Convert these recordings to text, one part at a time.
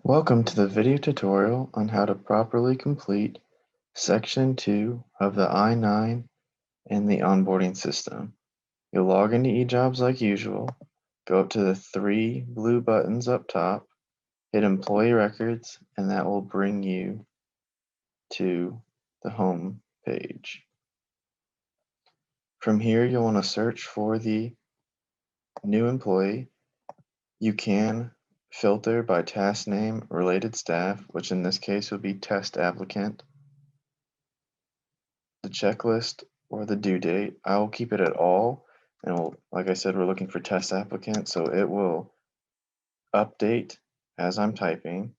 Welcome to the video tutorial on how to properly complete Section 2 of the I-9 and the onboarding system. You'll log into eJobs like usual, go up to the three blue buttons up top, hit Employee Records, and that will bring you to the home page. From here, you'll want to search for the new employee. You can filter by task name, related staff, which in this case would be test applicant, the checklist, or the due date. I will keep it at all, and like I said, we're looking for test applicant, so it will update as I'm typing,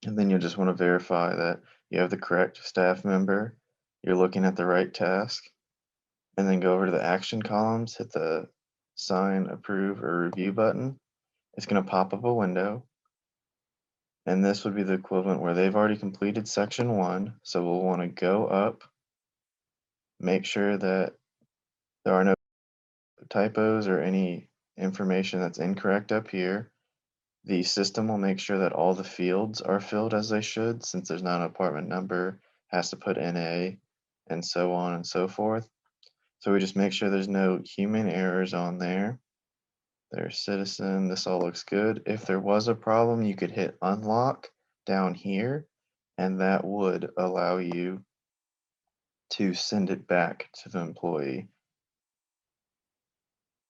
and then you'll just want to verify that you have the correct staff member, you're looking at the right task, and then go over to the action columns, hit the sign, approve, or review button. It's going to pop up a window, and this would be the equivalent where they've already completed section 1, so we'll want to go up, make sure that there are no typos or any information that's incorrect up here. The system will make sure that all the fields are filled as they should, since there's not an apartment number, has to put NA, and so on and so forth. So we just make sure there's no human errors on there. There's citizen, this all looks good. If there was a problem, you could hit unlock down here, and that would allow you to send it back to the employee.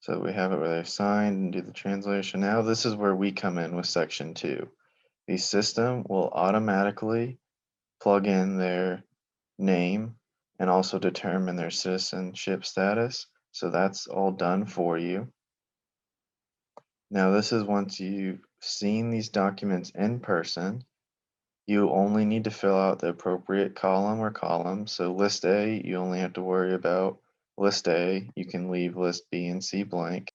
So we have it where they've signed and do the translation. Now this is where we come in with section 2. The system will automatically plug in their name and also determine their citizenship status. So that's all done for you. Now this is once you've seen these documents in person, you only need to fill out the appropriate column or columns. So list A, you only have to worry about list A. You can leave list B and C blank.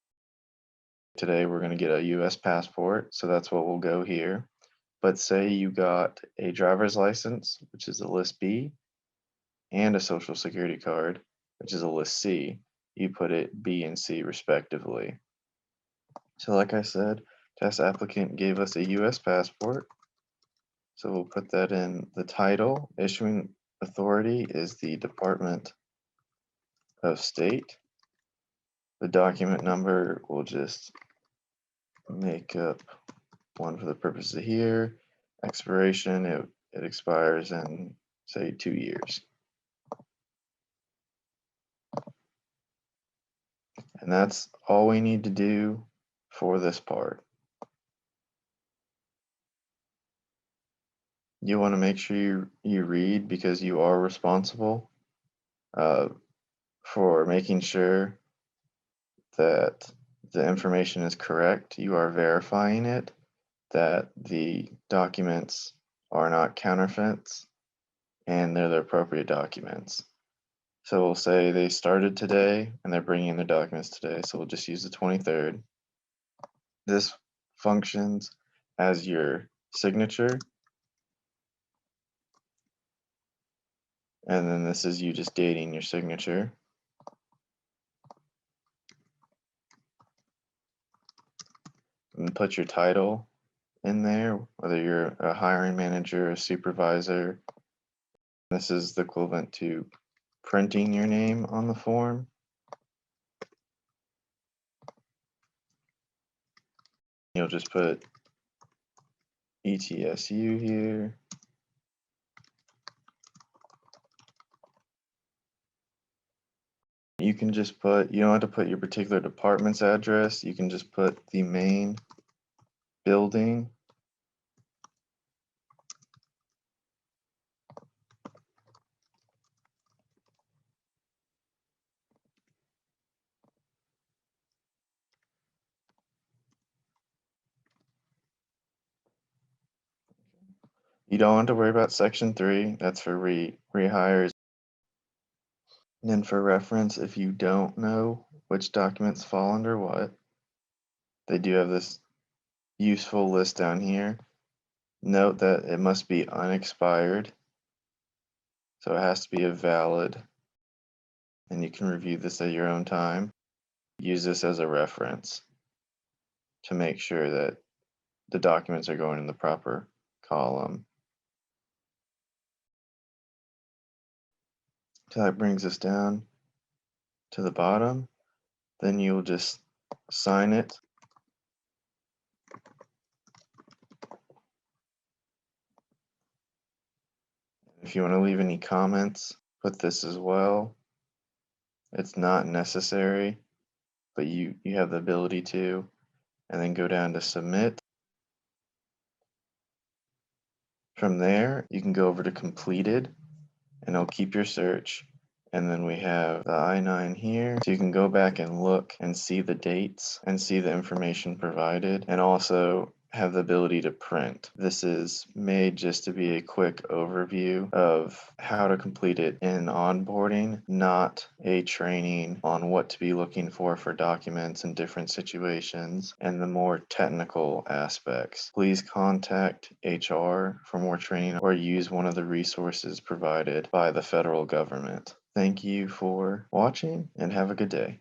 Today we're going to get a US passport, so that's what will go here. But say you got a driver's license, which is a list B, and a social security card, which is a list C, you put it B and C respectively. So like I said, test applicant gave us a US passport, so we'll put that in the title. Issuing authority is the Department of State. The document number will just make up one for the purpose of here. Expiration, it expires in, say, 2 years. And that's all we need to do for this part. You want to make sure you read, because you are responsible for making sure that the information is correct. You are verifying it, that the documents are not counterfeits and they're the appropriate documents. So we'll say they started today and they're bringing in their documents today. So we'll just use the 23rd. This functions as your signature. And then this is you just dating your signature. And put your title in there, whether you're a hiring manager, a supervisor. This is the equivalent to printing your name on the form. You'll just put ETSU here. You can just put, you don't have to put your particular department's address. You can just put the main building. You don't have to worry about section 3. That's for rehires. And then for reference, if you don't know which documents fall under what, they do have this useful list down here. Note that it must be unexpired, so it has to be a valid, and you can review this at your own time. Use this as a reference to make sure that the documents are going in the proper column. So that brings us down to the bottom. Then you'll just sign it. If you want to leave any comments, put this as well. It's not necessary, but you have the ability to. And then go down to submit. From there, you can go over to completed, and it'll keep your search. And then we have the I-9 here. So you can go back and look and see the dates and see the information provided, and also have the ability to print. This is made just to be a quick overview of how to complete it in onboarding, not a training on what to be looking for documents in different situations and the more technical aspects. Please contact HR for more training or use one of the resources provided by the federal government. Thank you for watching and have a good day.